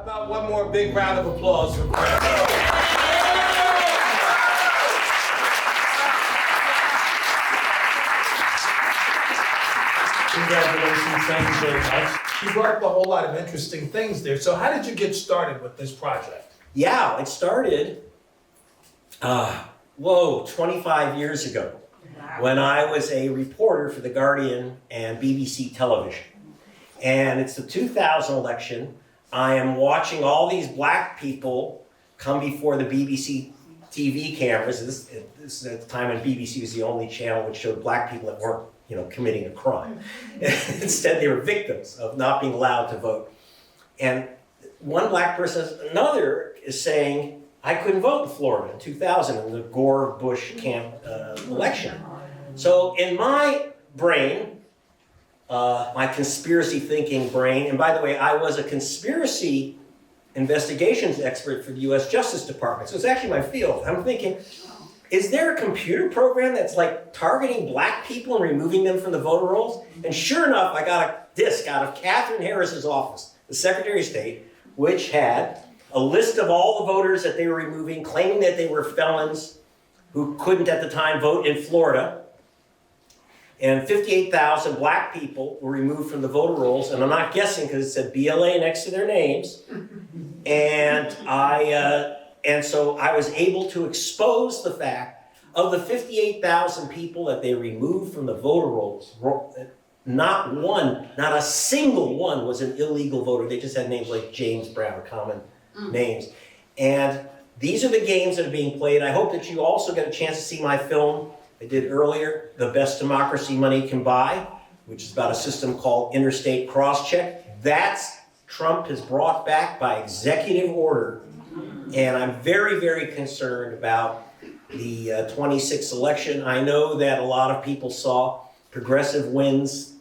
about one more big round of applause for Greg? Congratulations, thank you very much. You brought up a whole lot of interesting things there. So how did you get started with this project? Yeah, it started, 25 years ago, when I was a reporter for The Guardian and BBC Television. And it's the 2000 election. I am watching all these black people come before the BBC TV cameras. This is at the time when BBC was the only channel which showed black people that weren't, committing a crime. Instead, they were victims of not being allowed to vote. And one black person, another is saying, I couldn't vote in Florida in 2000 in the Gore-Bush camp election. So in my brain, my conspiracy thinking brain, and by the way, I was a conspiracy investigations expert for the US Justice Department, so it's actually my field. I'm thinking, is there a computer program that's like targeting black people and removing them from the voter rolls? And sure enough, I got a disc out of Catherine Harris's office, the Secretary of State, which had a list of all the voters that they were removing, claiming that they were felons who couldn't at the time vote in Florida. And 58,000 black people were removed from the voter rolls, and I'm not guessing because it said BLA next to their names. And so I was able to expose the fact of the 58,000 people that they removed from the voter rolls, not a single one was an illegal voter. They just had names like James Brown, common names. And these are the games that are being played. I hope that you also get a chance to see my film I did earlier, The Best Democracy Money Can Buy, which is about a system called interstate cross-check. That's Trump has brought back by executive order. And I'm very, very concerned about the 26th election. I know that a lot of people saw progressive wins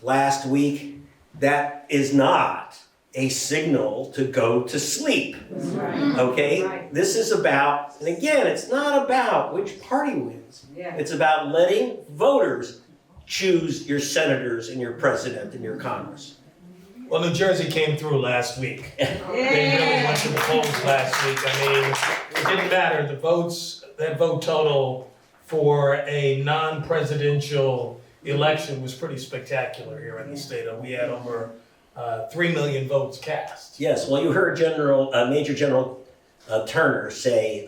last week. That is not a signal to go to sleep, okay? Right. This is about, and again, it's not about which party wins. Yeah. It's about letting voters choose your senators and your president and your Congress. Well, New Jersey came through last week. They really went to the polls last week. I mean, it didn't matter. The votes, that vote total for a non-presidential election was pretty spectacular here in the state. We had over 3 million votes cast. Yes, well, you heard Major General Turner say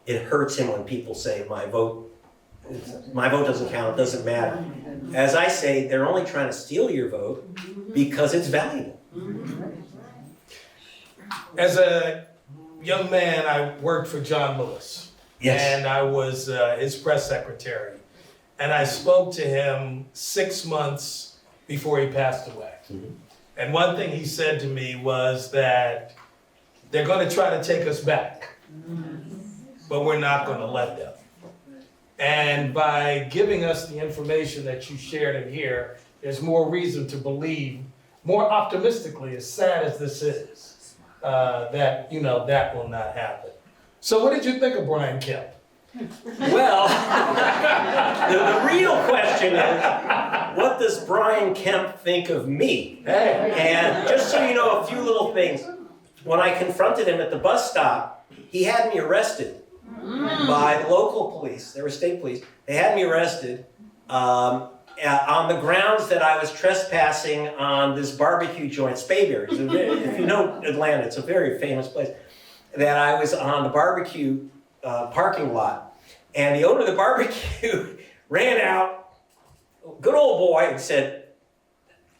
it hurts him when people say my vote doesn't count, it doesn't matter. As I say, they're only trying to steal your vote because it's valuable. As a young man, I worked for John Lewis. Yes. And I was his press secretary. And I spoke to him 6 months before he passed away. Mm-hmm. And one thing he said to me was that they're going to try to take us back, but we're not going to let them. And by giving us the information that you shared in here, there's more reason to believe, more optimistically, as sad as this is, that that will not happen. So what did you think of Brian Kemp? Well, the real question is, what does Brian Kemp think of me? Hey. And just so you know a few little things, when I confronted him at the bus stop, he had me arrested by the local police. They were state police. They had me arrested on the grounds that I was trespassing on this barbecue joint, Spayberry. If you know Atlanta, it's a very famous place. That I was on the barbecue parking lot. And the owner of the barbecue ran out, good old boy, and said,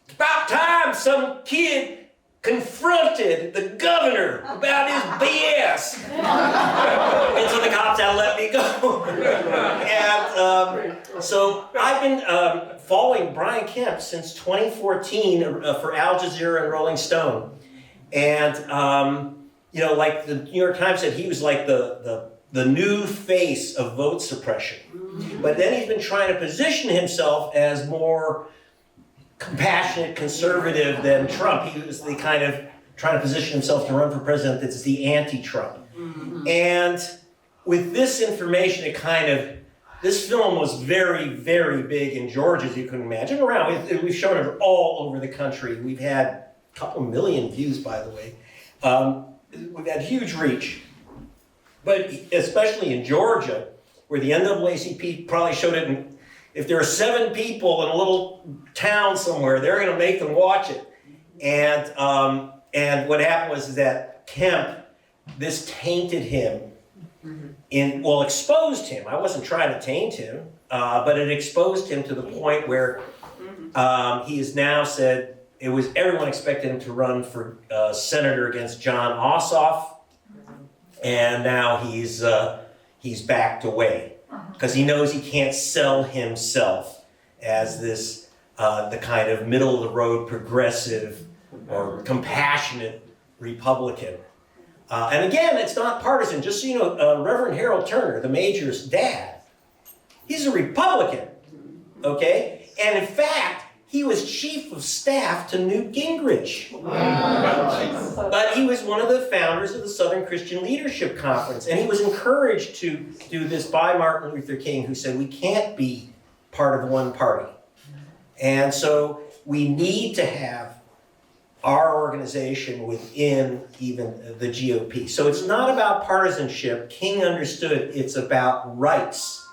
"It's about time some kid confronted the governor about his BS." And so the cops had to let me go. And so I've been following Brian Kemp since 2014 for Al Jazeera and Rolling Stone. And, like the New York Times said, he was like the new face of vote suppression. But then he's been trying to position himself as more compassionate conservative than Trump. He was the kind of trying to position himself to run for president that's the anti-Trump. And with this information, this film was very, very big in Georgia, as you can imagine, around. We've shown it all over the country. We've had a couple million views, by the way. We've had huge reach. But especially in Georgia, where the NAACP probably showed it in, if there are 7 people in a little town somewhere, they're going to make them watch it. And what happened was that Kemp, this tainted him, exposed him. I wasn't trying to taint him, but it exposed him to the point where he has now said everyone expected him to run for senator against John Ossoff, and now he's backed away because he knows he can't sell himself as this the kind of middle of the road progressive or compassionate Republican. And again, it's not partisan. Just so you know, Reverend Harold Turner, the Major's dad, he's a Republican, okay? And in fact, he was chief of staff to Newt Gingrich. Wow. But he was one of the founders of the Southern Christian Leadership Conference, and he was encouraged to do this by Martin Luther King, who said, we can't be part of one party. And so we need to have our organization within even the GOP. So it's not about partisanship. King understood it's about rights.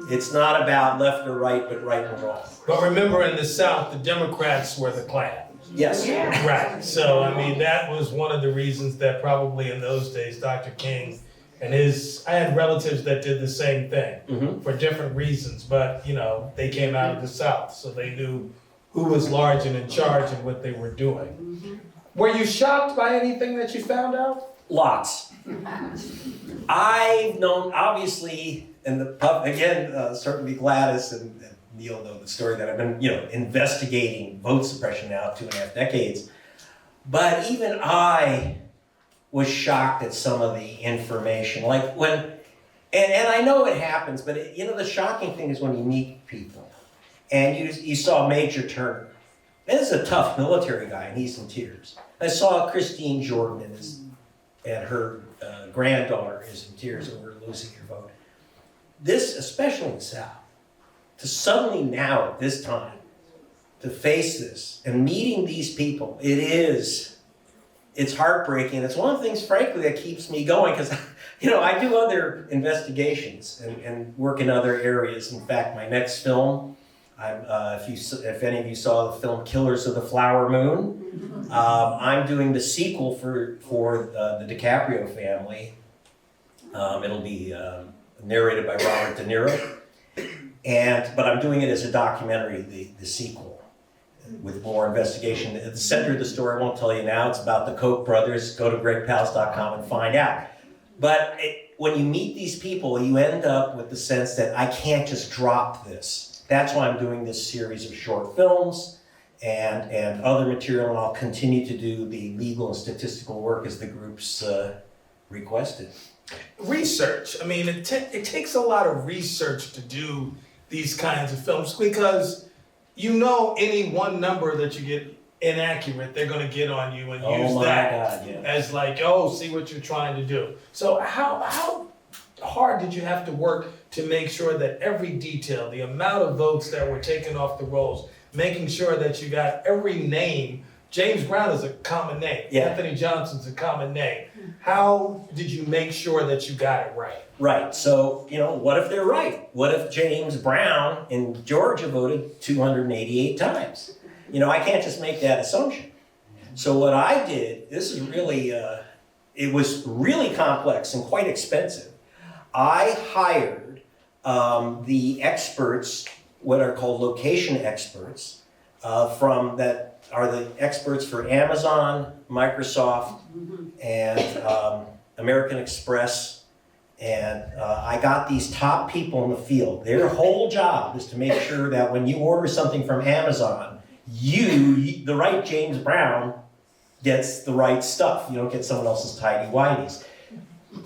It's not about left or right, but right and wrong. But remember, in the South, the Democrats were the Klan. Yes. Yeah. Right. So, I mean, that was one of the reasons that probably in those days, Dr. King and I had relatives that did the same thing for different reasons, but, you know, they came out of the South, so they knew who was large and in charge and what they were doing. Were you shocked by anything that you found out? Lots. I've known, obviously, and certainly Gladys and Neil know the story that I've been, investigating vote suppression now 2.5 decades. But even I was shocked at some of the information. Like when, and I know it happens, but the shocking thing is when you meet people. And you saw Major Turner. And this is a tough military guy, and he's in tears. I saw Christine Jordan and her granddaughter is in tears over losing her vote. This, especially in the South, to suddenly now at this time, to face this and meeting these people, it's heartbreaking. It's one of the things, frankly, that keeps me going because, I do other investigations and work in other areas. In fact, my next film, if any of you saw the film Killers of the Flower Moon, I'm doing the sequel for the DiCaprio family. It'll be narrated by Robert De Niro, but I'm doing it as a documentary, the sequel, with more investigation. At the center of the story, I won't tell you now, it's about the Koch brothers. Go to gregpalast.com and find out. But when you meet these people, you end up with the sense that I can't just drop this. That's why I'm doing this series of short films and other material, and I'll continue to do the legal and statistical work as the groups requested. Research. I mean, it takes a lot of research to do these kinds of films because any one number that you get inaccurate, they're going to get on you and use that as like, see what you're trying to do. So how hard did you have to work to make sure that every detail, the amount of votes that were taken off the rolls, making sure that you got every name? James Brown is a common name. Yeah. Anthony Johnson's a common name. How did you make sure that you got it right? Right. So, what if they're right? What if James Brown in Georgia voted 288 times? I can't just make that assumption. So what I did, this is really, it was really complex and quite expensive. I hired the experts, what are called location experts, that are the experts for Amazon, Microsoft, and American Express. And I got these top people in the field. Their whole job is to make sure that when you order something from Amazon, the right James Brown gets the right stuff. You don't get someone else's tidy-whities.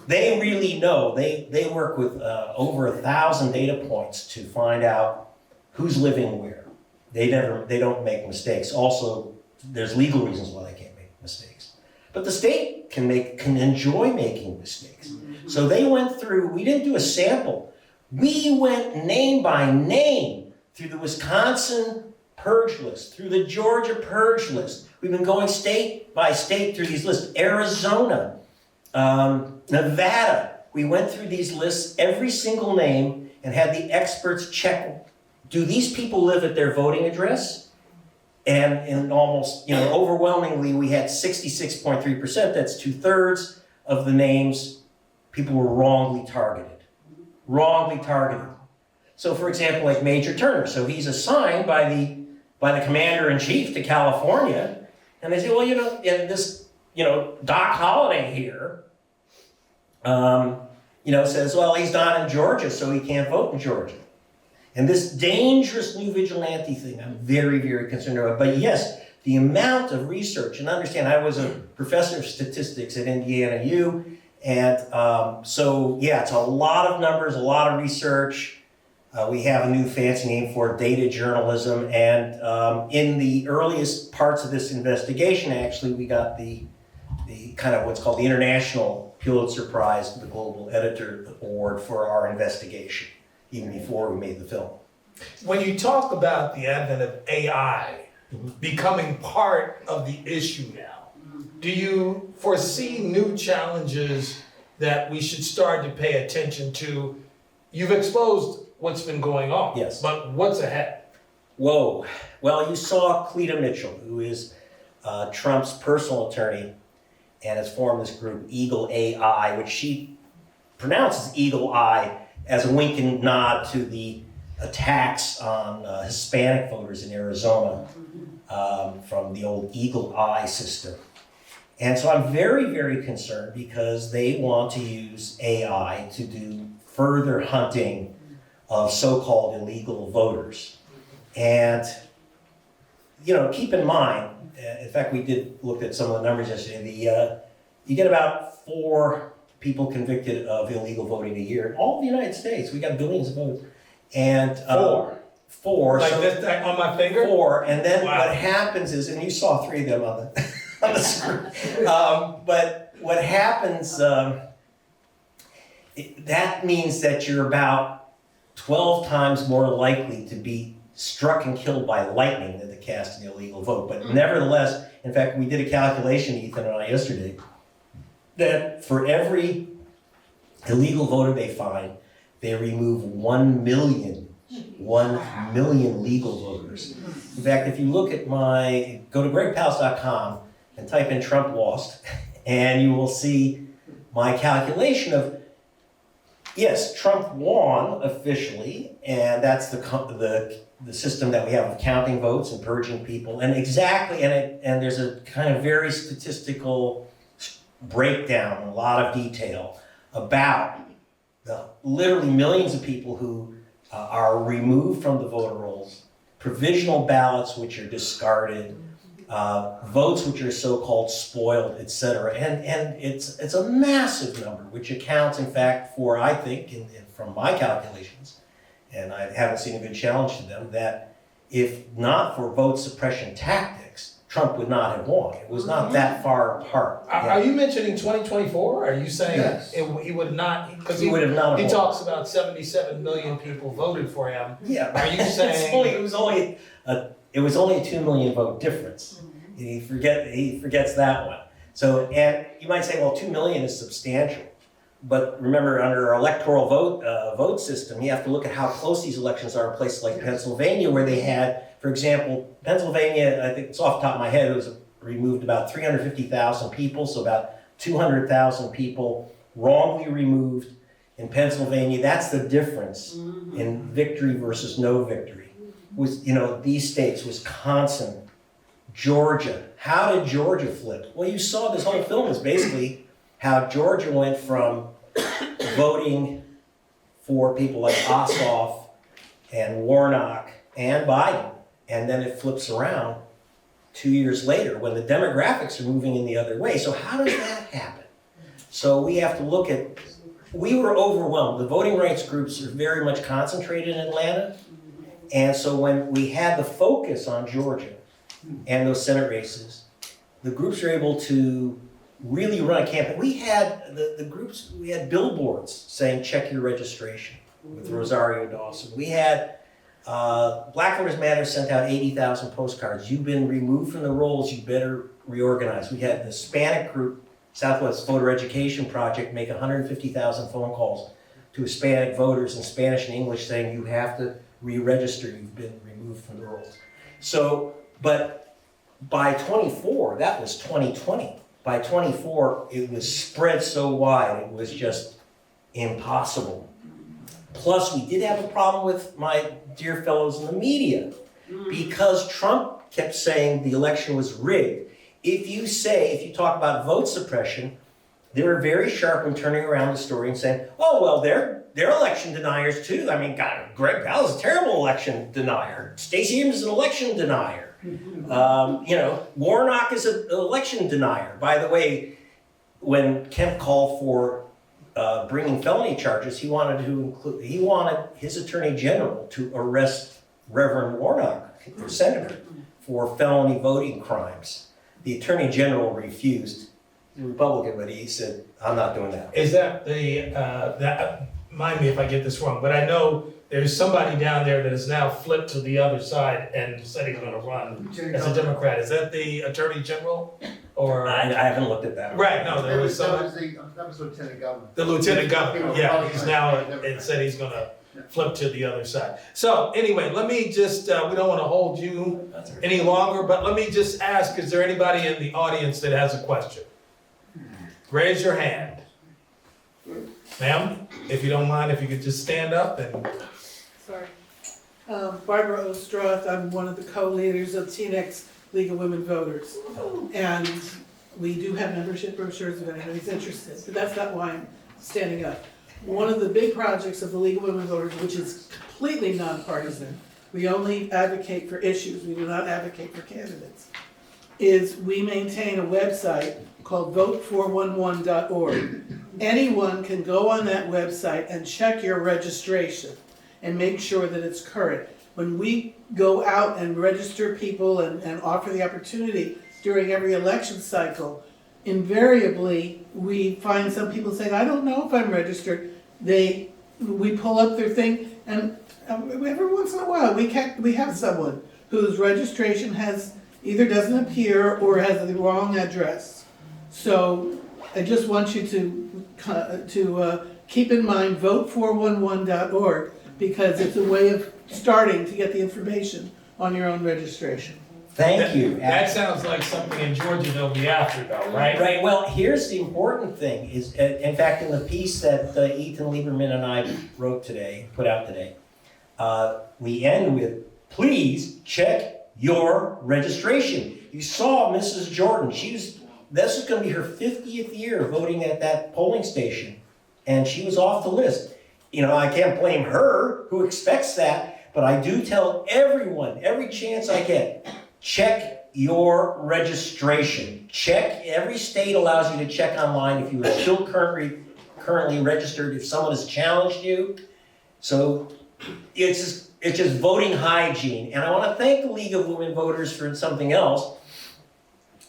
They really know. They work with over 1,000 data points to find out who's living where. They don't make mistakes. Also, there's legal reasons why they can't make mistakes. But the state can enjoy making mistakes. So they went through, we didn't do a sample. We went name by name through the Wisconsin purge list, through the Georgia purge list. We've been going state by state through these lists. Arizona, Nevada. We went through these lists, every single name, and had the experts check, do these people live at their voting address? And in almost, overwhelmingly, we had 66.3%, that's 2/3 of the names, people were wrongly targeted. Wrongly targeted. So for example, like Major Turner, so he's assigned by the commander-in-chief to California, and they say, well, this, Doc Holliday here, says, well, he's not in Georgia, so he can't vote in Georgia. And this dangerous new vigilante thing, I'm very, very concerned about. But yes, the amount of research, and understand, I was a professor of statistics at Indiana U, and so yeah, it's a lot of numbers, a lot of research. We have a new fancy name for it, data journalism, and in the earliest parts of this investigation, actually, we got the kind of what's called the International Pulitzer Prize, the Global Editor Award for our investigation, even before we made the film. When you talk about the advent of AI becoming part of the issue now, do you foresee new challenges that we should start to pay attention to? You've exposed what's been going on, yes, but what's ahead? Whoa. Well, you saw Cleta Mitchell, who is Trump's personal attorney, and has formed this group, Eagle AI, which she pronounces Eagle Eye as a wink and nod to the attacks on Hispanic voters in Arizona from the old Eagle Eye system. And so I'm very, very concerned because they want to use AI to do further hunting of so-called illegal voters. And, keep in mind, in fact, we did look at some of the numbers yesterday, you get about 4 people convicted of illegal voting a year. In all of the United States, we got billions of votes. And 4. Like so this on my finger? 4, and then Wow. what happens is, and you saw 3 of them on the on the screen. But what happens, that means that you're about 12 times more likely to be struck and killed by lightning than to cast an illegal vote. But nevertheless, in fact, we did a calculation, Ethan and I, yesterday, that for every illegal voter they find, they remove 1 million legal voters. In fact, if you look at go to gregpalast.com and type in Trump lost, and you will see my calculation of, yes, Trump won officially, and that's the system that we have of counting votes and purging people, and and there's a kind of very statistical breakdown, a lot of detail about literally millions of people who are removed from the voter rolls, provisional ballots which are discarded, votes which are so-called spoiled, etc. And it's a massive number, which accounts, in fact, for, I think, from my calculations, and I haven't seen a good challenge to them, that if not for vote suppression tactics, Trump would not have won. It was not that far apart. Are you mentioning 2024? Are you saying Yes. he would not? Because He would have not he won. talks about 77 million people voted for him. Yeah. Are you saying it was only a 2 million vote difference. He forgets that one. So, and you might say, well, 2 million is substantial. But remember, under our electoral vote system, you have to look at how close these elections are in places like Pennsylvania, where they had, for example, Pennsylvania, I think it's off the top of my head, it was removed about 350,000 people, so about 200,000 people wrongly removed in Pennsylvania. That's the difference in victory versus no victory. These states, Wisconsin, Georgia. How did Georgia flip? Well, you saw this whole film is basically how Georgia went from voting for people like Ossoff and Warnock and Biden, and then it flips around 2 years later when the demographics are moving in the other way. So how does that happen? So we have to look at, we were overwhelmed. The voting rights groups are very much concentrated in Atlanta, and so when we had the focus on Georgia and those Senate races, the groups were able to really run a campaign. We had the groups, we had billboards saying check your registration with Rosario Dawson. We had Black Voters Matter sent out 80,000 postcards. You've been removed from the rolls, you better reorganize. We had the Hispanic group, Southwest Voter Education Project, make 150,000 phone calls to Hispanic voters in Spanish and English saying you have to re-register, you've been removed from the rolls. So, but by 24, that was 2020. By 24, it was spread so wide, it was just impossible. Plus, we did have a problem with my dear fellows in the media because Trump kept saying the election was rigged. If you talk about vote suppression, they were very sharp in turning around the story and saying, oh, well, they're election deniers too. I mean, God, Greg Palast is a terrible election denier. Stacey Abrams is an election denier. Warnock is an election denier. By the way, when Kemp called for bringing felony charges, he wanted his attorney general to arrest Reverend Warnock, the senator, for felony voting crimes. The attorney general refused. The Republican, but he said, I'm not doing that. Is that that, mind me if I get this wrong, but I know there's somebody down there that has now flipped to the other side and said he's gonna run as a Democrat. Is that the attorney general? Or I haven't looked at that. Right, no, there was That somebody. was Lieutenant Governor. The lieutenant governor, yeah, he's now, it said he's gonna flip to the other side. So anyway, let me just, we don't wanna hold you any longer, but let me just ask, is there anybody in the audience that has a question? Raise your hand. Ma'am, if you don't mind, if you could just stand up and. Sorry. Barbara Ostroth, I'm one of the co-leaders of Teaneck's League of Women Voters. And we do have membership brochures if anybody's interested, but that's not why I'm standing up. One of the big projects of the League of Women Voters, which is completely nonpartisan, we only advocate for issues, we do not advocate for candidates, is we maintain a website called vote411.org. Anyone can go on that website and check your registration and make sure that it's current. When we go out and register people and offer the opportunity during every election cycle, invariably we find some people saying, I don't know if I'm registered. We pull up their thing, and every once in a while we have someone whose registration either doesn't appear or has the wrong address. So I just want you to keep in mind vote411.org, because it's a way of starting to get the information on your own registration. Thank you. That sounds like something in Georgia they'll be after though, right? Right, well, here's the important thing is, in fact, in the piece that Ethan Lieberman and I put out today, we end with, please check your registration. You saw Mrs. Jordan, this is gonna be her 50th year voting at that polling station, and she was off the list. I can't blame her, who expects that, but I do tell everyone, every chance I get, check your registration. Every state allows you to check online if you are still currently registered, if someone has challenged you. So it's just voting hygiene. And I want to thank the League of Women Voters for something else,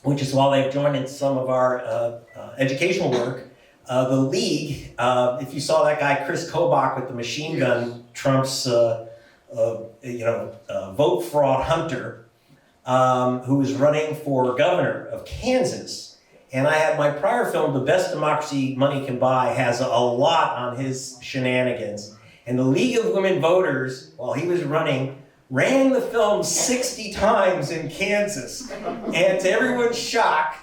which is while they've joined in some of our educational work. The League, if you saw that guy Chris Kobach with the machine gun, Trump's vote fraud hunter, who was running for governor of Kansas. And I had my prior film, The Best Democracy Money Can Buy, has a lot on his shenanigans. And the League of Women Voters, while he was running, ran the film 60 times in Kansas. And to everyone's shock,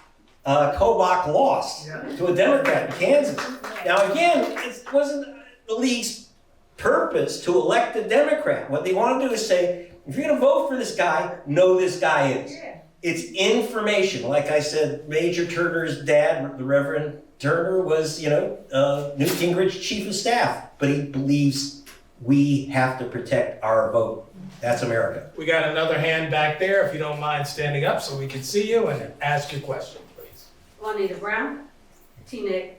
Kobach lost to a Democrat in Kansas. Now again, it wasn't the League's purpose to elect a Democrat. What they want to do is say, if you're going to vote for this guy, know this guy is. It's information. Like I said, Major Turner's dad, the Reverend Turner, was, Newt Gingrich's chief of staff. But he believes we have to protect our vote. That's America. We got another hand back there, if you don't mind standing up so we can see you and ask your question, please. Juanita Brown, Teaneck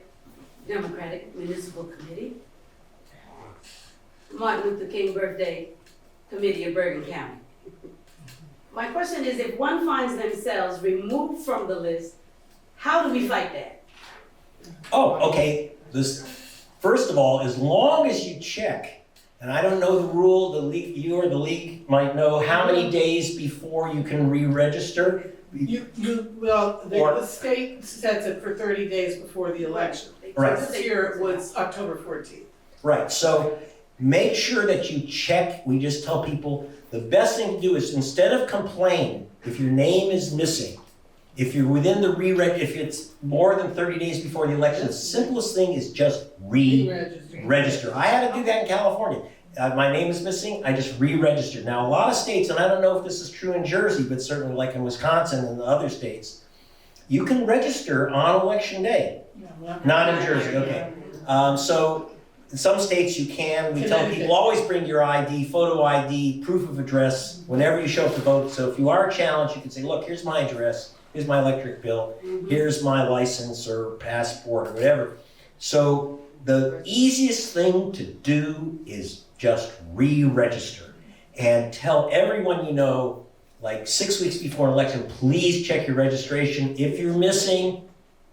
Democratic Municipal Committee, Martin Luther King Birthday Committee of Bergen County. My question is, if one finds themselves removed from the list, how do we fight that? Oh, okay. First of all, as long as you check And I don't know the rule, the league, you or the league might know how many days before you can re-register. The state sets it for 30 days before the election. Right. This year it was October 14th. Right, so make sure that you check. We just tell people the best thing to do is, instead of complain, if your name is missing, if you're within the if it's more than 30 days before the election, the simplest thing is just re-register. I had to do that in California. My name is missing, I just re-registered. Now, a lot of states, and I don't know if this is true in Jersey, but certainly like in Wisconsin and the other states, you can register on election day. Not in Jersey, okay. So in some states you can. We tell people always bring your ID, photo ID, proof of address whenever you show up to vote. So if you are challenged, you can say, look, here's my address, here's my electric bill, here's my license or passport or whatever. So the easiest thing to do is just re-register and tell everyone you know, like 6 weeks before an election, please check your registration. If you're missing,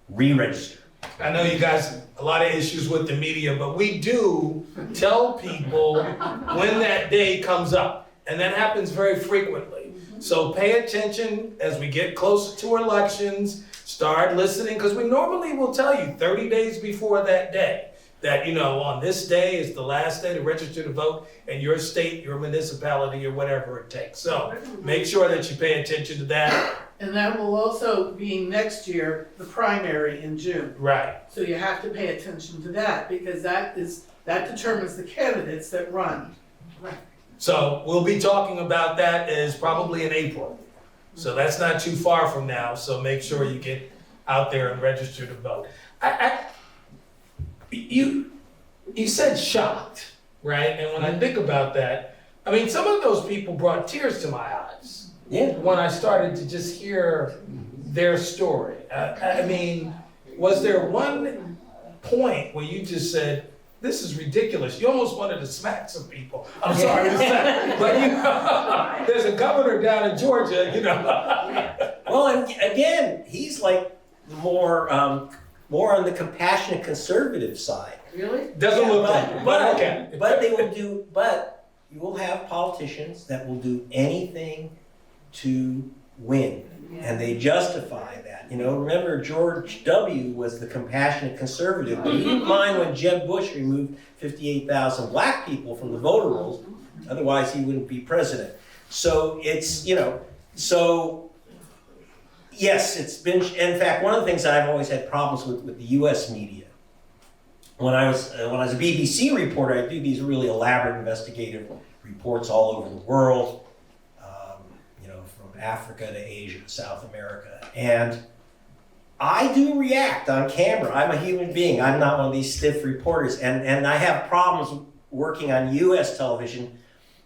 re-register. I know you guys, a lot of issues with the media, but we do tell people when that day comes up, and that happens very frequently. So pay attention as we get closer to elections, start listening, because we normally will tell you 30 days before that day that, you know, on this day is the last day to register to vote in your state, your municipality, or whatever it takes. So make sure that you pay attention to that. And that will also be next year, the primary in June. Right. So you have to pay attention to that, because that determines the candidates that run. So we'll be talking about that is probably in April. So that's not too far from now. So make sure you get out there and register to vote. You said shocked, right? And when I think about that, I mean, some of those people brought tears to my eyes. Yeah. When I started to just hear their story. I mean, was there one point where you just said, this is ridiculous? You almost wanted to smack some people. I'm sorry to say, but you know, there's a governor down in Georgia, you know. Well, and again, he's like more on the compassionate conservative side. Really? Doesn't look like it, but okay. But you will have politicians that will do anything to win, and they justify that. You know, remember George W. was the compassionate conservative, but he didn't mind when Jeb Bush removed 58,000 black people from the voter rolls. Otherwise, he wouldn't be president. So it's, you know, so yes, it's been, in fact, one of the things I've always had problems with the US media. When I was a BBC reporter, I do these really elaborate investigative reports all over the world, you know, from Africa to Asia to South America. And I do react on camera. I'm a human being. I'm not one of these stiff reporters. And I have problems working on US television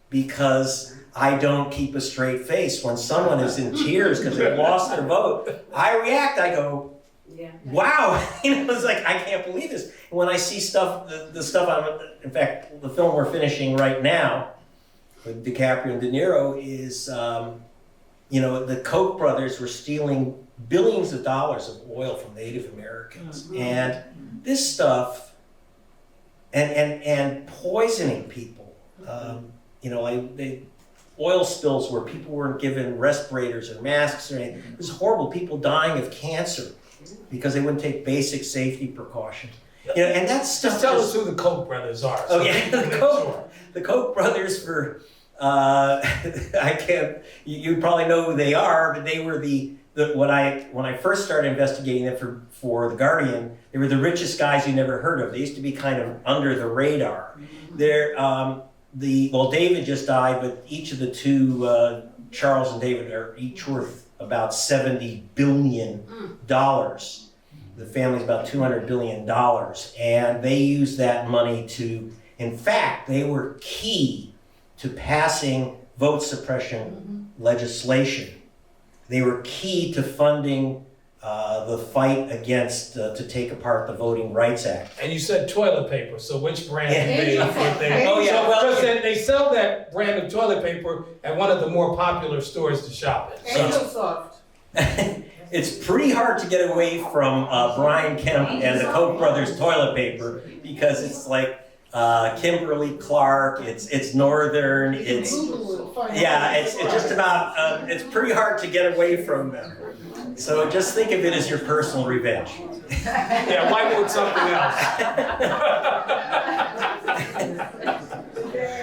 because I don't keep a straight face. When someone is in tears because they've lost their vote, I react. I go, wow, you know, it's like, I can't believe this. And when I see stuff, the stuff in fact, the film we're finishing right now with DiCaprio and De Niro is, you know, the Koch brothers were stealing billions of dollars of oil from Native Americans. And this stuff, and poisoning people, you know, like oil spills where people weren't given respirators or masks or anything. It was horrible. People dying of cancer because they wouldn't take basic safety precautions. You know, and that's stuff. Just tell us who the Koch brothers are. Oh yeah, the Koch brothers for I can't. You probably know who they are, but they were when I first started investigating them for The Guardian, they were the richest guys you never heard of. They used to be kind of under the radar. They're David just died, but each of the two, Charles and David, are each worth about $70 billion. The family's about $200 billion. And they used that money to, in fact, they were key to passing vote suppression legislation. They were key to funding the fight against, to take apart the Voting Rights Act. And you said toilet paper, so which brand do they? Oh yeah, well, because they sell that brand of toilet paper at one of the more popular stores to shop at. Angel Soft. It's pretty hard to get away from Brian Kemp and the Koch brothers toilet paper because it's like, Kimberly Clark, it's Northern, it's, yeah, it's just about, it's pretty hard to get away from them. So just think of it as your personal revenge. Yeah, wipe with something else.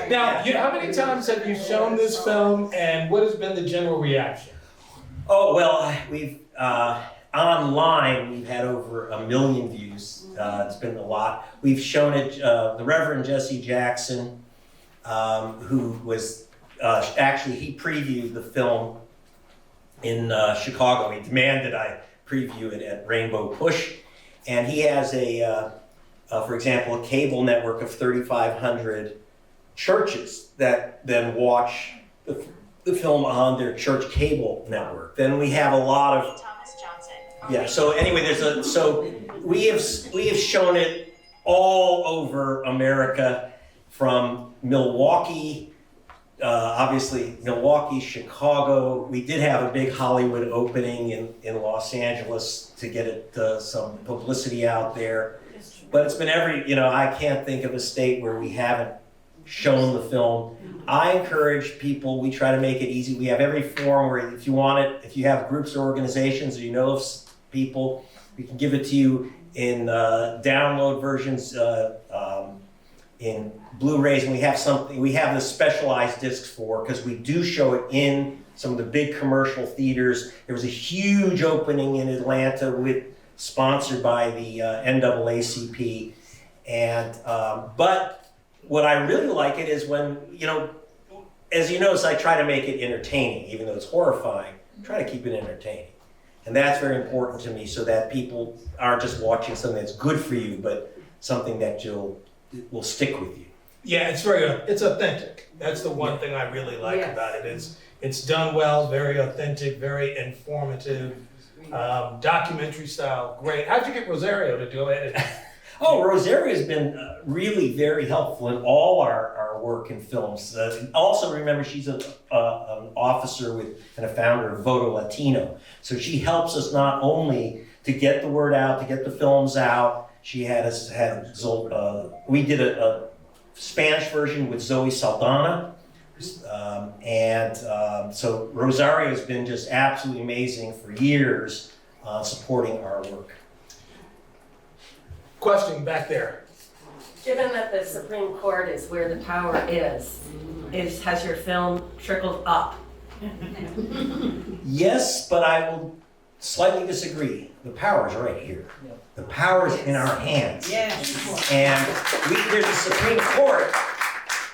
Now, how many times have you shown this film, and what has been the general reaction? Oh, well, we've, online, we've had over 1 million views. It's been a lot. We've shown it, the Reverend Jesse Jackson, who was, actually, he previewed the film in Chicago. He demanded I preview it at Rainbow Push. And he has for example, a cable network of 3,500 churches that then watch the film on their church cable network. Then we have a lot of, yeah, so anyway, so we have shown it all over America, from Milwaukee, obviously Milwaukee, Chicago. We did have a big Hollywood opening in Los Angeles to get it some publicity out there. But it's been I can't think of a state where we haven't shown the film. I encourage people, we try to make it easy. We have every forum where if you want it, if you have groups or organizations or you know of people, we can give it to you in download versions, in Blu-rays, and we have the specialized discs for, because we do show it in some of the big commercial theaters. There was a huge opening in Atlanta sponsored by the NAACP, and but what I really like it is when, as you notice, I try to make it entertaining, even though it's horrifying. Try to keep it entertaining, and that's very important to me, so that people aren't just watching something that's good for you, but something that will stick with you. Yeah, it's authentic. That's the one thing I really like about it. It's done well, very authentic, very informative, documentary style. Great. How'd you get Rosario to do it? Oh, Rosario has been really very helpful in all our work in films. Also, remember, she's an officer and a founder of Voto Latino. So she helps us not only to get the word out, to get the films out. She had us, we did a Spanish version with Zoe Saldana. So Rosario has been just absolutely amazing for years, supporting our work. Question back there. Given that the Supreme Court is where the power is has your film trickled up? Yes, but I will slightly disagree. The power is right here. The power is in our hands. Yes. And there's a Supreme Court,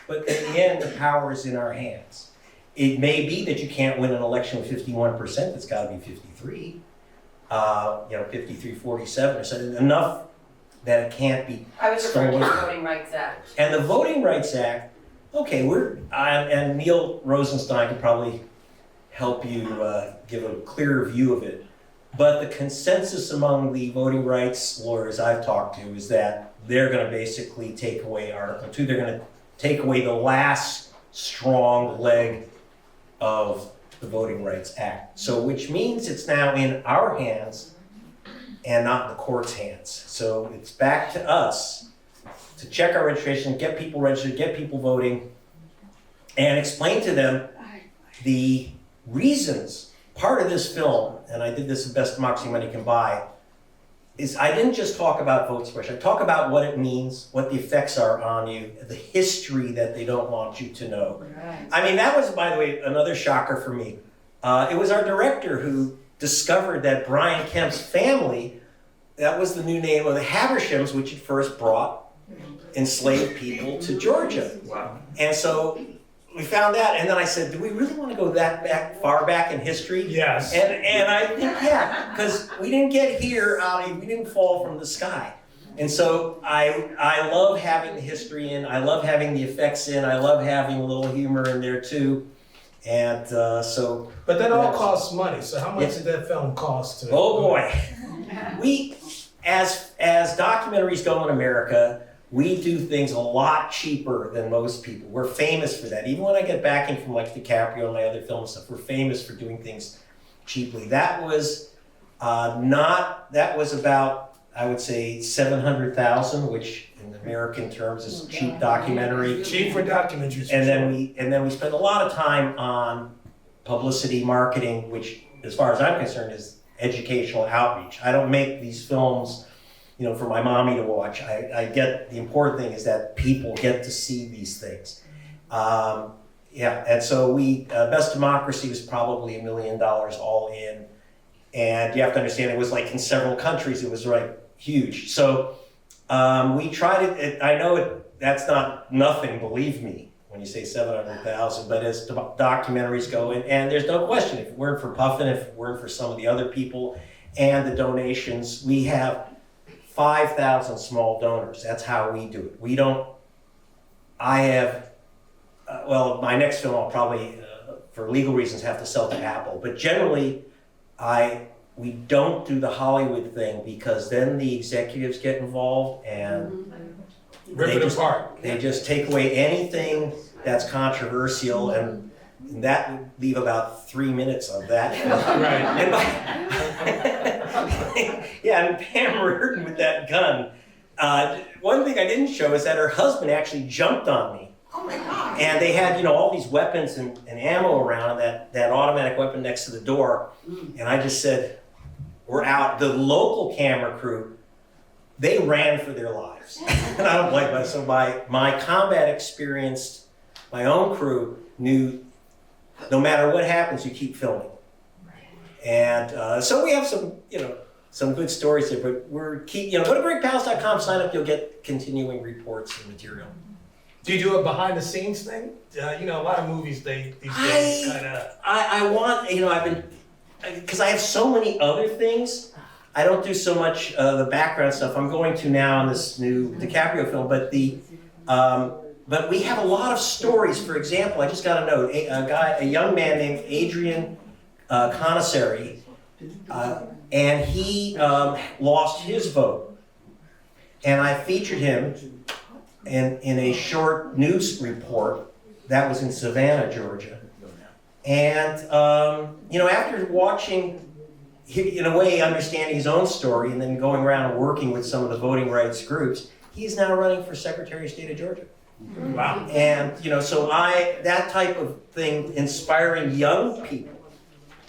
but in the end, the power is in our hands. It may be that you can't win an election with 51%. It's got to be 53. 53-47 or something. Enough that it can't be. I was referring to the stolen. Voting Rights Act. And the Voting Rights Act, okay, and Neil Rosenstein can probably help you give a clearer view of it. But the consensus among the voting rights lawyers I've talked to is that they're going to basically take away Article 2. They're going to take away the last strong leg of the Voting Rights Act. So, which means it's now in our hands and not in the court's hands. So it's back to us to check our registration, get people registered, get people voting, and explain to them the reasons. Part of this film, and I did this the best democracy money can buy, is I didn't just talk about vote suppression. I talk about what it means, what the effects are on you, the history that they don't want you to know. Right. I mean, that was, by the way, another shocker for me. It was our director who discovered that Brian Kemp's family, that was the new name of the Habershams, which had first brought enslaved people to Georgia. Wow. And so we found that, and then I said, do we really want to go that far back in history? Yes. And I think, yeah, because we didn't get here, we didn't fall from the sky. And so I love having the history in, I love having the effects in, I love having a little humor in there too. And so. But that all costs money, so how much did that film cost? Oh boy. We, as documentaries go in America, we do things a lot cheaper than most people. We're famous for that. Even when I get backing from like DiCaprio and my other film stuff, we're famous for doing things cheaply. That was about, I would say, $700,000, which in American terms is cheap documentary. Cheap for documentaries. And then we spend a lot of time on publicity marketing, which, as far as I'm concerned, is educational outreach. I don't make these films, for my mommy to watch. I get the important thing is that people get to see these things. And so Best Democracy was probably $1 million all in. And you have to understand, it was like in several countries, it was like huge. So we tried it. I know that's not nothing, believe me, when you say 700,000, but as documentaries go, and there's no question, if it weren't for Puffin, if it weren't for some of the other people and the donations, we have 5,000 small donors. That's how we do it. My next film I'll probably, for legal reasons, have to sell to Apple, but generally, we don't do the Hollywood thing because then the executives get involved and Rip it apart. They just take away anything that's controversial, and that would leave about 3 minutes of that. Right. And Pam Reardon with that gun. One thing I didn't show is that her husband actually jumped on me. Oh my God. And they had, all these weapons and ammo around, that automatic weapon next to the door. And I just said, we're out. The local camera crew, they ran for their lives. And I don't blame them. So my combat experience, my own crew knew no matter what happens, you keep filming. And so we have some good stories there, but go to gregpalast.com, sign up, you'll get continuing reports and material. Do you do a behind the scenes thing? A lot of movies these days kind of. I want, I've been, because I have so many other things. I don't do so much the background stuff. I'm going to now in this new DiCaprio film, but we have a lot of stories. For example, I just got a note. A young man named Adrian Conasseri, and he lost his vote, and I featured him in a short news report that was in Savannah, Georgia. And, after watching, in a way, understanding his own story and then going around and working with some of the voting rights groups, he's now running for Secretary of State of Georgia. Wow. And, that type of thing, inspiring young people,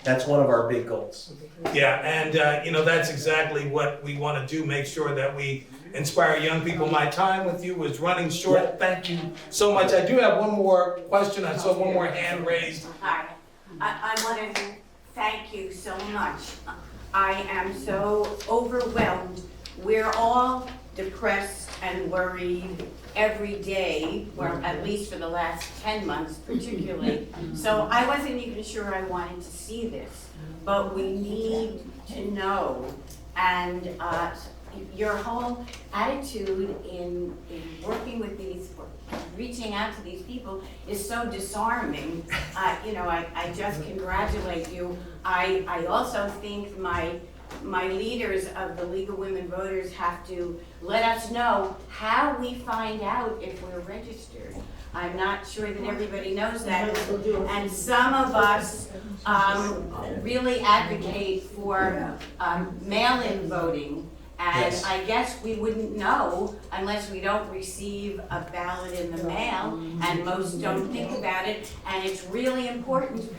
that's one of our big goals. Yeah, and that's exactly what we want to do, make sure that we inspire young people. My time with you was running short. Yeah. Thank you so much. I do have one more question. I saw one more hand raised. Hi, I want to thank you so much. I am so overwhelmed. We're all depressed and worried every day, or at least for the last 10 months particularly. So I wasn't even sure I wanted to see this, but we need to know. And your whole attitude in working with these, reaching out to these people is so disarming. I just congratulate you. I also think my leaders of the League of Women Voters have to let us know how we find out if we're registered. I'm not sure that everybody knows that. And some of us really advocate for mail-in voting. And Yes. I guess we wouldn't know unless we don't receive a ballot in the mail, and most don't think about it. And it's really important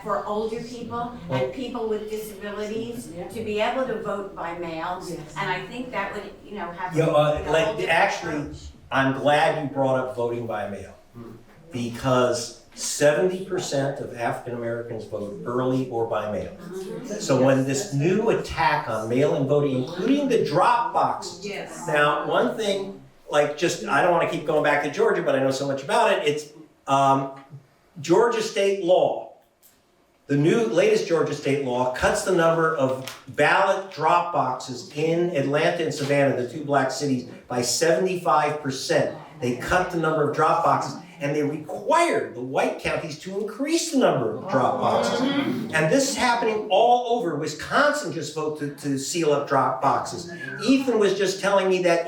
for older people and people with disabilities to be able to vote by mail. And I think that would, have a whole different Actually, approach. I'm glad you brought up voting by mail, because 70% of African Americans vote early or by mail. So when this new attack on mail-in voting, including the drop boxes. Yes. Now, one thing, I don't want to keep going back to Georgia, but I know so much about it. It's Georgia state law. The latest Georgia state law cuts the number of ballot drop boxes in Atlanta and Savannah, the two black cities, by 75%. They cut the number of drop boxes, and they require the white counties to increase the number of drop boxes. And this is happening all over. Wisconsin just voted to seal up drop boxes. Ethan was just telling me that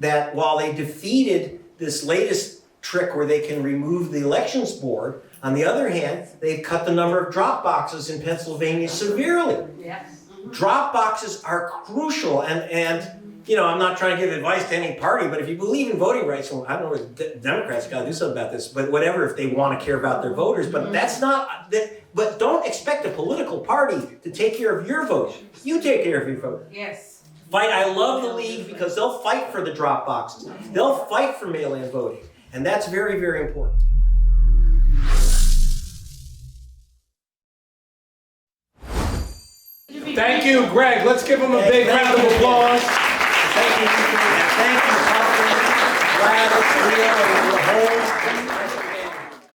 that while they defeated this latest trick where they can remove the elections board, on the other hand, they've cut the number of drop boxes in Pennsylvania severely. Yes. Drop boxes are crucial, and I'm not trying to give advice to any party, but if you believe in voting rights, well, I don't know if the Democrats got to do something about this, but whatever, if they want to care about their voters, but that's not, but don't expect a political party to take care of your vote. You take care of your vote. Yes. Fight, I love the League because they'll fight for the drop boxes. They'll fight for mail-in voting, and that's very, very important. Thank you, Greg. Let's give him a big round of applause. Thank you, Puffin, Gladys, Leo, and your whole